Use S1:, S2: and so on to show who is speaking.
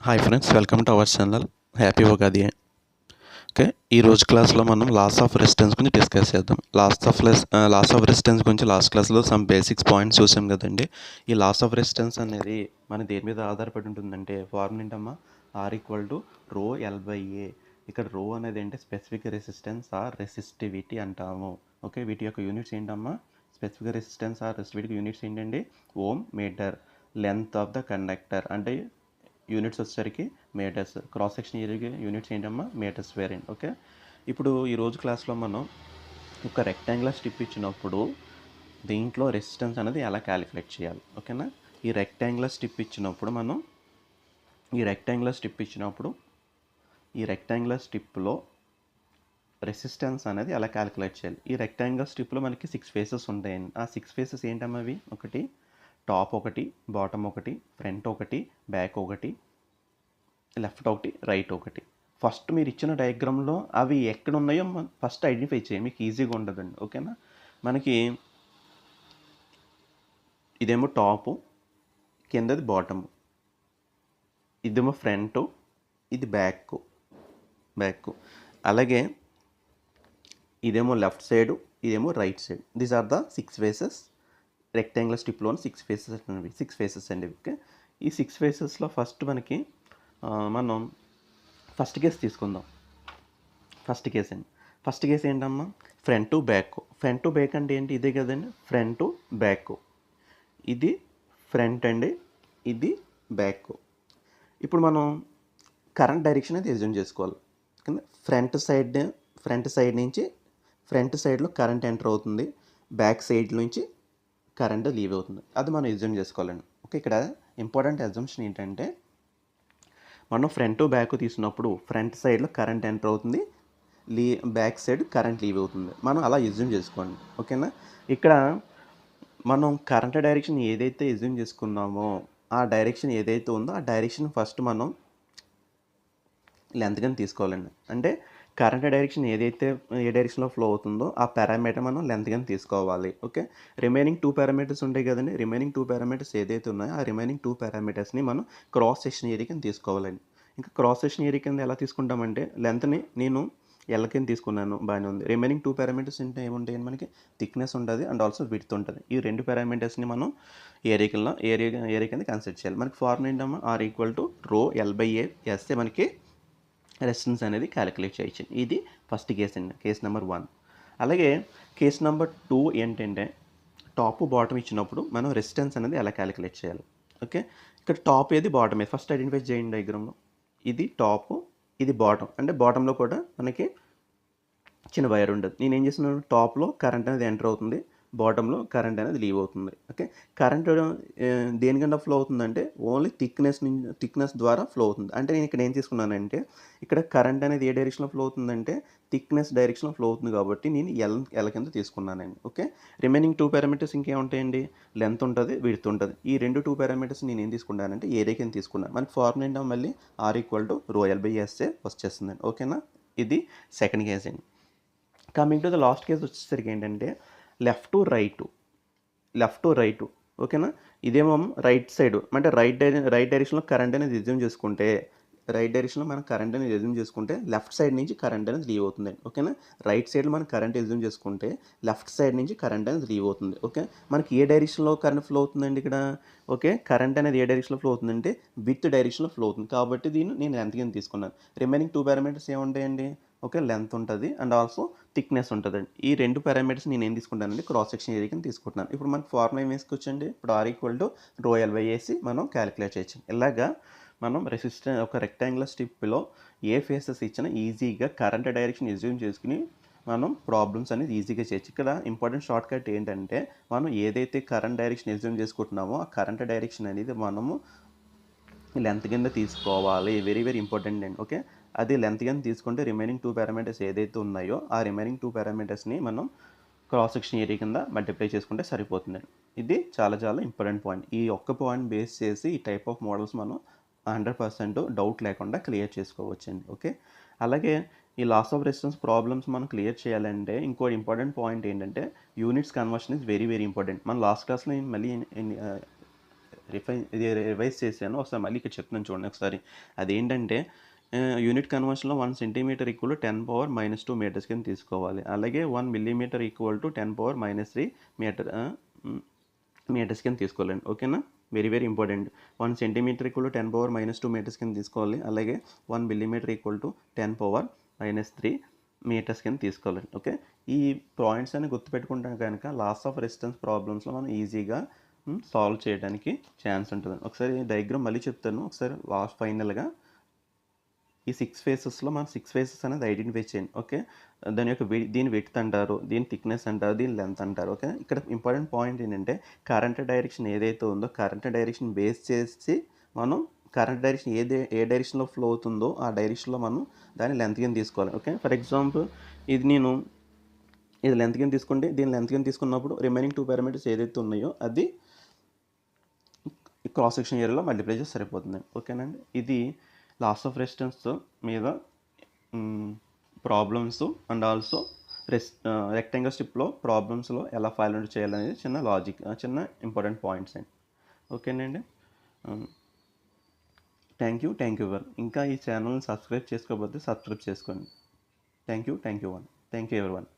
S1: Hi friends, welcome to our channel. Happy Ugadi. Okay, ఈ రోజు క్లాస్లో మనం లాస్ ఆఫ్ రెసిస్టెన్స్ గురించి డిస్కస్ చేద్దాం. లాస్ ఆఫ్ రెసిస్టెన్స్ గురించి లాస్ట్ క్లాస్లో సమ్ బేసిక్స్ పాయింట్స్ చూసాం కదండి. ఈ లాస్ ఆఫ్ రెసిస్టెన్స్ అనేది మన దేని మీద ఆధారపడి ఉంటుందంటే ఫార్ములా ఏంటమ్మా, R equal to rho L by A. ఇక్కడ రో అనేది ఏంటి, స్పెసిఫిక్ రెసిస్టెన్స్ ఆర్ రెసిస్టివిటీ అంటాము. ఓకే, వీటి యొక్క యూనిట్స్ ఏంటమ్మా, specific resistance or resistivity units ఏంటండి, ohm metre. Length of the conductor అంటే యూనిట్స్ వచ్చేసరికి metres. Cross section area units ఏంటమ్మా, మీటర్స్ వేరియంట్. ఓకే, ఇప్పుడు ఈరోజు క్లాస్లో మనం ఒక రెక్టాంగులర్ స్ట్రిప్ ఇచ్చినప్పుడు దీంట్లో రెసిస్టెన్స్ అనేది ఎలా క్యాలిక్యులేట్ చేయాలి. ఓకేనా, ఈ రెక్టాంగులర్ స్ట్రిప్ ఇచ్చినప్పుడు ఈ రెక్టాంగులర్ స్ట్రిప్లో రెసిస్టెన్స్ అనేది ఎలా క్యాలిక్యులేట్ చేయాలి. ఈ రెక్టాంగులర్ స్ట్రిప్లో మనకి 6 ఫేసెస్ ఉంటాయండి. ఆ 6 ఫేసెస్ ఏంటమ్మా అవి, ఒకటి టాప్, ఒకటి బాటమ్, ఒకటి ఫ్రంట్, ఒకటి బ్యాక్, ఒకటి లెఫ్ట్, ఒకటి రైట్, ఒకటి. ఫస్ట్ మీరు ఇచ్చిన డయాగ్రామ్లో అవి ఎక్కడ ఉన్నాయో ఫస్ట్ ఐడెంటిఫై చేయండి, మీకు ఈజీగా ఉండదండి. ఓకేనా, మనకి ఇదేమో టాపు, కిందది బాటము, ఇదేమో ఫ్రంట్, ఇది బ్యాక్. అలాగే ఇదేమో లెఫ్ట్ సైడ్, ఇదేమో right side. These are the 6 faces. Rectangular స్ట్రిప్లోని 6 ఫేసెస్ అండి. ఓకే, ఈ 6 ఫేసెస్లో ఫస్ట్ మనకి మనం ఫస్ట్ కేసు తీసుకుందాం. ఫస్ట్ కేసు ఏంటమ్మా, ఫ్రంట్ టు బ్యాక్ అంటే ఏంటి, ఇదే కదండి, ఫ్రంట్ టు బ్యాక్. ఇది ఫ్రంట్ అండి, ఇది బ్యాక్. ఇప్పుడు మనం కరెంట్ డైరెక్షన్ అయితే ఎజ్యూమ్ చేసుకోవాలి. ఫ్రంట్ సైడ్లో కరెంట్ ఎంటర్ అవుతుంది, బ్యాక్ సైడ్ నుంచి కరెంట్ లీవ్ అవుతుంది. అది మనం ఎజ్యూమ్ చేసుకోవాలండి. ఓకే, ఇక్కడ ఇంపార్టెంట్ అజంప్షన్ ఏంటంటే మనం ఫ్రంట్ టు బ్యాక్ తీసినప్పుడు ఫ్రంట్ సైడ్లో కరెంట్ ఎంటర్ అవుతుంది, బ్యాక్ సైడ్ కరెంట్ లీవ్ అవుతుంది. మనం అలా ఎజ్యూమ్ చేసుకోండి. ఓకేనా, ఇక్కడ మనం కరెంట్ డైరెక్షన్ ఏదైతే ఎజ్యూమ్ చేసుకున్నామో ఆ డైరెక్షన్ ఏదైతే ఉందో ఆ డైరెక్షన్ ఫస్ట్ మనం లెంత్ కింద తీసుకోవాలండి. అంటే కరెంట్ డైరెక్షన్ ఏ డైరెక్షన్లో ఫ్లో అవుతుందో ఆ పారామీటర్ మనం లెంత్ కింద తీసుకోవాలి. ఓకే, రిమైనింగ్ 2 పారామీటర్స్ ఉంటాయి కదండి. రిమైనింగ్ 2 పారామీటర్స్ ఏదైతే ఉన్నాయో ఆ రిమైనింగ్ 2 పారామీటర్స్ని మనం క్రాస్ సెక్షన్ ఏరియా కింద తీసుకోవాలండి. ఇంకా క్రాస్ సెక్షన్ ఏరియా కింద ఎలా తీసుకుంటామంటే లెంత్ని నేను ఎల్ కింద తీసుకున్నాను, బాగానే ఉంది. రిమైనింగ్ 2 పారామీటర్స్ అంటే ఏముంటాయండి, మనకి థిక్నెస్ ఉంటుంది అండ్ ఆల్సో విడ్త్ ఉంటుంది. ఈ 2 పారామీటర్స్ని మనం ఏరియా కింద కన్సిడర్ చేయాలి. మనకి ఫార్ములా ఏంటమ్మా, R equal to rho L by A వేస్తే మనకి రెసిస్టెన్స్ అనేది క్యాలిక్యులేట్ చేయొచ్చు. ఇది ఫస్ట్ కేసు అండి, కేసు నెంబర్ 1. అలాగే కేసు నెంబర్ 2 ఏంటంటే టాప్ బాటమ్ ఇచ్చినప్పుడు మనం రెసిస్టెన్స్ అనేది ఎలా క్యాలిక్యులేట్ చేయాలి. ఓకే, ఇక్కడ టాప్ ఏది బాటమ్ ఏది ఫస్ట్ ఐడెంటిఫై చేయండి డయాగ్రామ్లో. ఇది టాప్, ఇది బాటమ్. అంటే బాటంలో కూడా మనకి చిన్న వైర్ ఉంటుంది. నేను ఏం చేస్తున్నాను, టాప్లో కరెంట్ అనేది ఎంటర్ అవుతుంది, బాటంలో కరెంట్ అనేది లీవ్ అవుతుంది. ఓకే, కరెంట్ దేనికన్నా ఫ్లో అవుతుందంటే ఓన్లీ థిక్నెస్ ద్వారా ఫ్లో అవుతుంది. అంటే నేను ఇక్కడ ఏం తీసుకున్నానంటే ఇక్కడ కరెంట్ అనేది ఏ డైరెక్షన్లో ఫ్లో అవుతుందంటే థిక్నెస్ డైరెక్షన్లో ఫ్లో అవుతుంది కాబట్టి నేను ఎల్ కింద తీసుకున్నానండి. ఓకే, రిమైనింగ్ 2 పారామీటర్స్ ఇంకేముంటాయండి, లెంత్ ఉంటుంది, విడ్త్ ఉంటుంది. ఈ 2 పారామీటర్స్ నేను ఏం తీసుకున్నానంటే ఏరియా కింద తీసుకున్నాను. మనకి ఫార్ములా ఏంటో మళ్ళీ R equal to rho L by SA వచ్చేస్తుందండి. ఓకేనా, ఇది సెకండ్ కేస్ అండి. Coming to the last case వచ్చేసరికి ఏంటంటే లెఫ్ట్ టు రైట్. ఓకేనా, ఇదేమో రైట్ సైడ్ అంటే రైట్ డైరెక్షన్లో కరెంట్ అనేది ఎజ్యూమ్ చేసుకుంటే లెఫ్ట్ సైడ్ నుంచి కరెంట్ అనేది లీవ్ అవుతుంది. ఓకేనా, రైట్ సైడ్లో మనం కరెంట్ ఎజ్యూమ్ చేసుకుంటే లెఫ్ట్ సైడ్ నుంచి కరెంట్ అనేది లీవ్ అవుతుంది. ఓకే, మనకి ఏ డైరెక్షన్లో కరెంట్ ఫ్లో అవుతుందండి ఇక్కడ. ఓకే, కరెంట్ అనేది ఏ డైరెక్షన్లో ఫ్లో అవుతుందంటే విత్ డైరెక్షన్లో ఫ్లో అవుతుంది కాబట్టి దీన్ని నేను లెంత్ కింద తీసుకున్నాను. రిమైనింగ్ 2 పారామీటర్స్ ఏముంటాయండి, ఓకే, లెంత్ ఉంటుంది అండ్ ఆల్సో థిక్నెస్ ఉంటుందండి. ఈ 2 పారామీటర్స్ నేను ఏం తీసుకుంటానండి, క్రాస్ సెక్షన్ ఏరియా కింద తీసుకుంటున్నాను. ఇప్పుడు మనకు ఫార్ములా ఏం వేసుకొచ్చండి, ఇప్పుడు R equal to rho L by A మనం క్యాలిక్యులేట్ చేయొచ్చు. ఇలాగా మనం ఒక రెక్టాంగులర్ స్ట్రిప్లో ఏ ఫేసెస్ ఇచ్చినా ఈజీగా కరెంట్ డైరెక్షన్ ఎజ్యూమ్ చేసుకుని మనం ప్రాబ్లమ్స్ అనేది ఈజీగా చేయొచ్చు. ఇక్కడ ఇంపార్టెంట్ షార్ట్ కట్ ఏంటంటే మనం ఏదైతే కరెంట్ డైరెక్షన్ ఎజ్యూమ్ చేసుకుంటున్నామో ఆ కరెంట్ డైరెక్షన్ అనేది మనము లెంత్ కింద తీసుకోవాలి. వెరీ వెరీ ఇంపార్టెంట్ అండి. ఓకే, అది లెంత్ కింద తీసుకుంటే రిమైనింగ్ 2 పారామీటర్స్ ఏదైతే ఉన్నాయో ఆ రిమైనింగ్ 2 పారామీటర్స్ని మనం క్రాస్ సెక్షన్ ఏరియా కింద మల్టిప్లై చేసుకుంటే సరిపోతుందండి. ఇది చాలా చాలా ఇంపార్టెంట్ పాయింట్. ఈ ఒక్క పాయింట్ బేస్ చేసి ఈ టైప్ ఆఫ్ మోడల్స్ మనం 100% డౌట్ లేకుండా క్లియర్ చేసుకోవచ్చండి. ఓకే, అలాగే ఈ లాస్ ఆఫ్ రెసిస్టెన్స్ ప్రాబ్లమ్స్ మనం క్లియర్ చేయాలంటే ఇంకో ఇంపార్టెంట్ పాయింట్ ఏంటంటే units conversion is very very important. మన లాస్ట్ క్లాస్లో మళ్ళీ రివైజ్ చేశాను. ఒకసారి మళ్ళీ ఇక్కడ చెప్తున్నాను చూడండి ఒకసారి. అదేంటంటే యూనిట్ కన్వర్షన్‌లో 1 సెంటీమీటర్ ఈక్వల్ టు 10⁻⁻2 మీటర్స్ కింద తీసుకోవాలి. అలాగే 1 millimetre equal to 10⁻3 metre metres కింద తీసుకోవాలండి. ఓకేనా? Very very important. 1 centimetre equal to 10⁻2 metres కింద తీసుకోవాలి. అలాగే 1 మిల్లీమీటర్ ఈక్వల్ టు 10⁻3 మీటర్స్ కింద తీసుకోవాలండి. ఓకే, ఈ పాయింట్స్ అన్ని గుర్తుపెట్టుకుంటే కనుక లాస్ ఆఫ్ రెసిస్టెన్స్ ప్రాబ్లమ్స్లో మనం ఈజీగా సాల్వ్ చేయడానికి ఛాన్స్ ఉంటుంది. ఒకసారి డయాగ్రామ్ మళ్ళీ చెప్తాను. ఒకసారి లాస్ట్ ఫైనల్గా ఈ 6 ఫేసెస్లో మనం 6 ఫేసెస్ అనేది ఐడెంటిఫై చేయండి. ఓకే, దాని యొక్క దీని విడ్త్ అంటారు, దీని థిక్నెస్ అంటారు, దీని లెంత్ అంటారు. ఓకే, ఇక్కడ ఇంపార్టెంట్ పాయింట్ ఏంటంటే కరెంట్ డైరెక్షన్ ఏదైతే ఉందో కరెంట్ డైరెక్షన్ బేస్ చేసి మనం కరెంట్ డైరెక్షన్ ఏ డైరెక్షన్లో ఫ్లో అవుతుందో ఆ డైరెక్షన్లో మనం దాన్ని లెంత్ కింద తీసుకోవాలి. ఓకే, ఫర్ ఎగ్జాంపుల్ ఇది లెంత్ కింద తీసుకుంటే దీని లెంత్ కింద తీసుకున్నప్పుడు రిమైనింగ్ 2 పారామీటర్స్ ఏదైతే ఉన్నాయో అది క్రాస్ సెక్షన్ ఏరియాలో మల్టిప్లై చేసి సరిపోతుంది. ఓకేనండి, ఇది లాస్ ఆఫ్ రెసిస్టెన్స్ మీద ప్రాబ్లమ్స్ అండ్ ఆల్సో రెక్టాంగిల్ స్ట్రిప్లో ప్రాబ్లమ్స్లో ఎలా ఫైల్ అవుట్ చేయాలనేది చిన్న లాజిక్, చిన్న ఇంపార్టెంట్ పాయింట్స్ అండి. ఓకేనండి, థ్యాంక్ యూ వన్. ఇంకా ఈ ఛానల్ని సబ్స్క్రైబ్ చేసుకోకపోతే సబ్స్క్రైబ్ చేసుకోండి. థ్యాంక్ యూ ఎవరి వన్.